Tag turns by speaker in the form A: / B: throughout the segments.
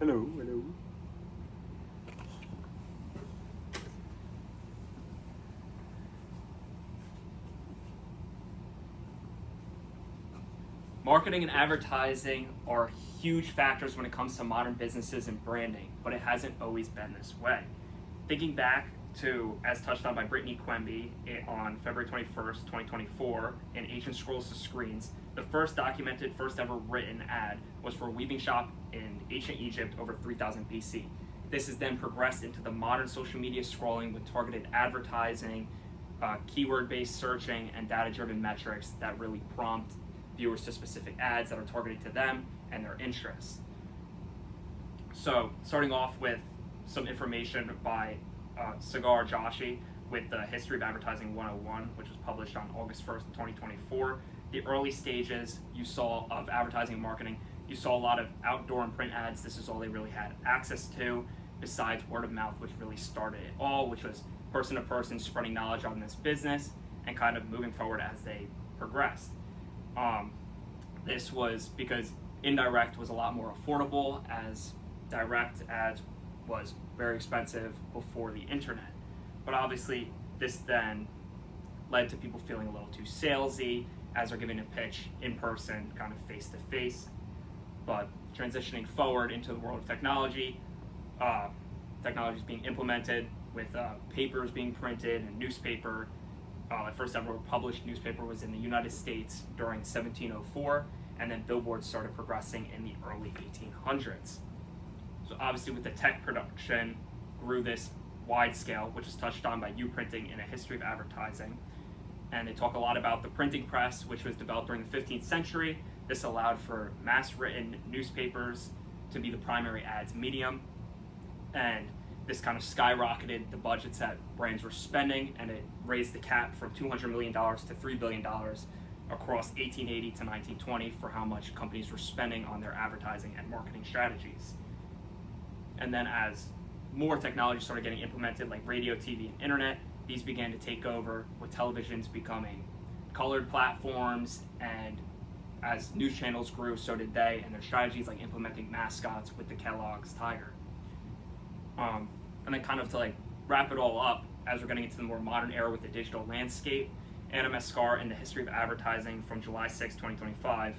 A: Hello, hello.
B: Marketing and advertising are huge factors when it comes to modern businesses and branding, but it hasn't always been this way. Thinking back to, as touched on by Brittany Quemby on February 21st, 2024, in Ancient Scrolls to Screens, the first documented, first ever written ad was for a weaving shop in ancient Egypt over 3000 BC. This has then progressed into the modern social media scrolling with targeted advertising, keyword-based searching, and data-driven metrics that really prompt viewers to specific ads that are targeted to them and their interests. So, starting off with some information by Sagar Joshi with the History of Advertising 101, which was published on August 1st, 2024. The early stages you saw of advertising and marketing, you saw a lot of outdoor and print ads. This is all they really had access to, besides word of mouth, which really started it all, which was person to person spreading knowledge on this business and kind of moving forward as they progressed. This was because indirect was a lot more affordable, as direct ads was very expensive before the internet. But obviously, this then led to people feeling a little too salesy as they're giving a pitch in person, kind of face to face. But transitioning forward into the world of technology, technology is being implemented with papers being printed and newspaper. The first ever published newspaper was in the United States during 1704, and then billboards started progressing in the early 1800s. So obviously with the tech production grew this wide scale, which is touched on by Printing in a History of Advertising. And they talk a lot about the printing press, which was developed during the 15th century. This allowed for mass written newspapers to be the primary ads medium. And this kind of skyrocketed the budgets that brands were spending, and it raised the cap from $200 million to $3 billion across 1880 to 1920 for how much companies were spending on their advertising and marketing strategies. And then as more technology started getting implemented, like radio, TV, and internet, these began to take over, with televisions becoming colored platforms, and as news channels grew, so did they, and their strategies like implementing mascots with the Kellogg's Tiger. And then kind of to like wrap it all up, as we're getting into the more modern era with the digital landscape, Anna Mascar in the History of Advertising from July 6, 2025,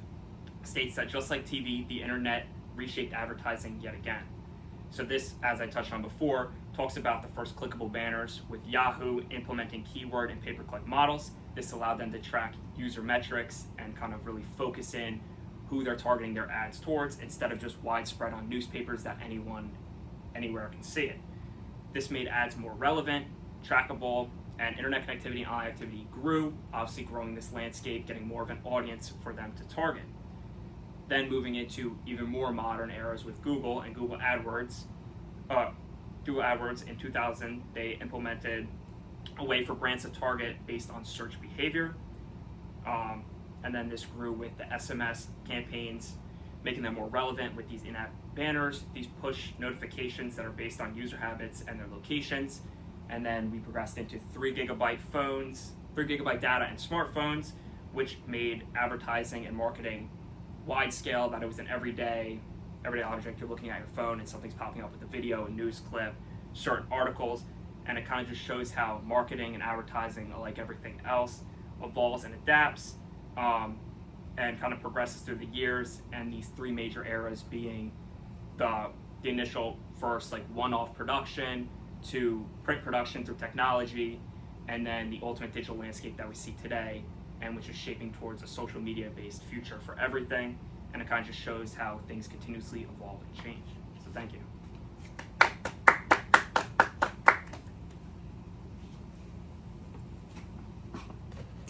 B: states that just like TV, the internet reshaped advertising yet again. So this, as I touched on before, talks about the first clickable banners, with Yahoo implementing keyword and pay-per-click models. This allowed them to track user metrics and kind of really focus in who they're targeting their ads towards, instead of just widespread on newspapers that anyone, anywhere can see it. This made ads more relevant, trackable, and internet connectivity and online activity grew, obviously growing this landscape, getting more of an audience for them to target. Then moving into even more modern eras with Google and Google AdWords. Google AdWords in 2000, they implemented a way for brands to target based on search behavior. And then this grew with the SMS campaigns, making them more relevant with these in-app banners, these push notifications that are based on user habits and their locations. And then we progressed into 3 gigabyte data and smartphones, which made advertising and marketing wide scale, that it was an everyday object. You're looking at your phone and something's popping up with a video, a news clip, certain articles, and it kind of just shows how marketing and advertising, like everything else, evolves and adapts, and kind of progresses through the years. And these 3 major eras being the initial first like one-off production to print production through technology, and then the ultimate digital landscape that we see today, and which is shaping towards a social media based future for everything. And it kind of just shows how things continuously evolve and change. So thank you.